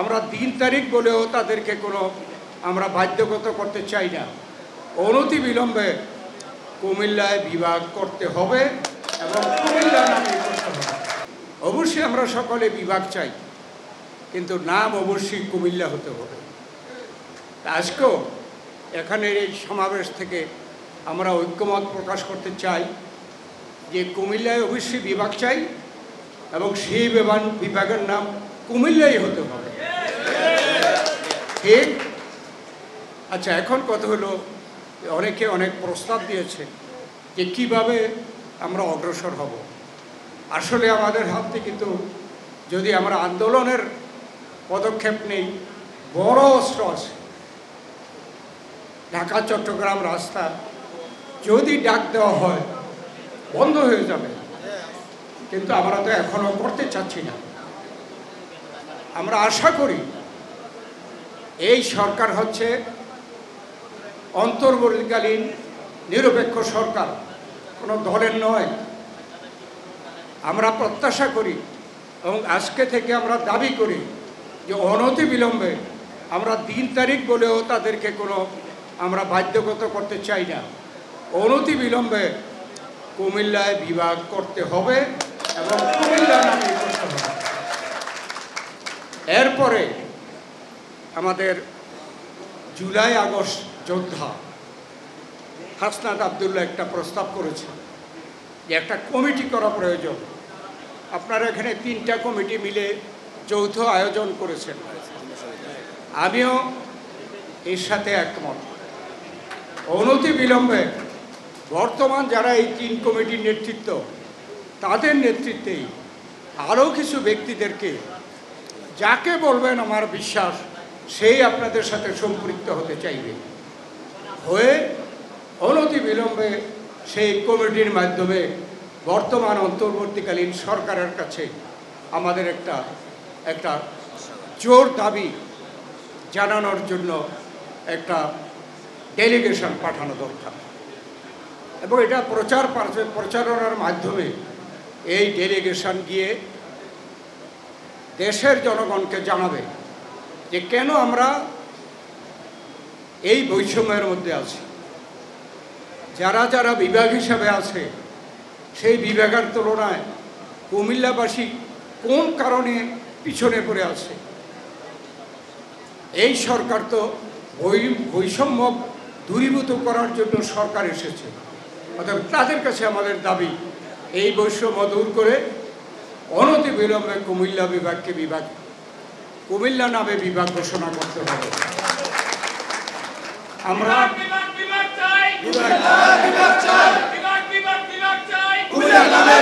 আমরা দিন তারিখ বলেও তাদেরকে কোনো আমরা বাধ্যগত করতে চাই না। অনতি বিলম্বে কুমিল্লায় বিভাগ করতে হবে এবং কুমিল্লা নামে করতে হবে। অবশ্যই আমরা সকলে বিভাগ চাই, কিন্তু নাম অবশ্যই কুমিল্লা হতে হবে। আজকেও এখানের এই সমাবেশ থেকে আমরা ঐক্যমত প্রকাশ করতে চাই যে কুমিল্লায় অবশ্যই বিভাগ চাই এবং সেই বিভাগের নাম কুমিল্লাই হতে হবে। ঠিক? আচ্ছা, এখন কথা হলো, অনেকে অনেক প্রস্তাব দিয়েছে যে কিভাবে আমরা অগ্রসর হব। আসলে আমাদের হাতে কিন্তু যদি আমরা আন্দোলনের পদক্ষেপ নেই, বড় অস্ত্র আছে। ঢাকা চট্টগ্রাম রাস্তা যদি ডাক দেওয়া হয় বন্ধ হয়ে যাবে, কিন্তু আমরা তো এখনো করতে চাচ্ছি না। আমরা আশা করি এই সরকার হচ্ছে অন্তর্বর্তীকালীন নিরপেক্ষ সরকার, কোনো দলের নয়। আমরা প্রত্যাশা করি এবং আজকে থেকে আমরা দাবি করি যে অনতি বিলম্বে আমরা দিন তারিখ বলেও তাদেরকে কোনো আমরা বাধ্যগত করতে চাই না। অনতি বিলম্বে কুমিল্লায় বিভাগ করতে হবে এবং কুমিল্লা নামে করতে হবে। এরপরে আমাদের জুলাই আগস্ট যোদ্ধা হাসনাত আবদুল্লাহ একটা প্রস্তাব করেছে যে একটা কমিটি করা প্রয়োজন। আপনারা এখানে 3টা কমিটি মিলে যৌথ আয়োজন করেছেন, আমিও এর সাথে একমত। অনতি বিলম্বে বর্তমান যারা এই 3 কমিটির নেতৃত্ব, তাদের নেতৃত্বেই আরও কিছু ব্যক্তিদেরকে, যাকে বলবেন আমার বিশ্বাস সেই আপনাদের সাথে সম্পৃক্ত হতে চাইবে, হয়ে অনতি বিলম্বে সেই কমিটির মাধ্যমে বর্তমান অন্তর্বর্তীকালীন সরকারের কাছে আমাদের একটা জোর দাবি জানানোর জন্য একটা ডেলিগেশন পাঠানো দরকার। এবং এটা প্রচারণার মাধ্যমে এই ডেলিগেশন গিয়ে দেশের জনগণকে জানাবে যে কেন আমরা এই বৈষম্যের মধ্যে আছি। যারা যারা বিভাগ হিসাবে আছে সেই বিভাগের তুলনায় কুমিল্লাবাসী কোন কারণে পিছনে পড়ে আছে। এই সরকার তো বৈষম্য দূরীভূত করার জন্য সরকার এসেছে। অর্থাৎ তাদের কাছে আমাদের দাবি এই বৈষম্য দূর করে অনতি বিলম্বে কুমিল্লা বিভাগকে কুমিল্লা নামে বিভাগ ঘোষণা করতে হবে। আমরা কুমিল্লা নামে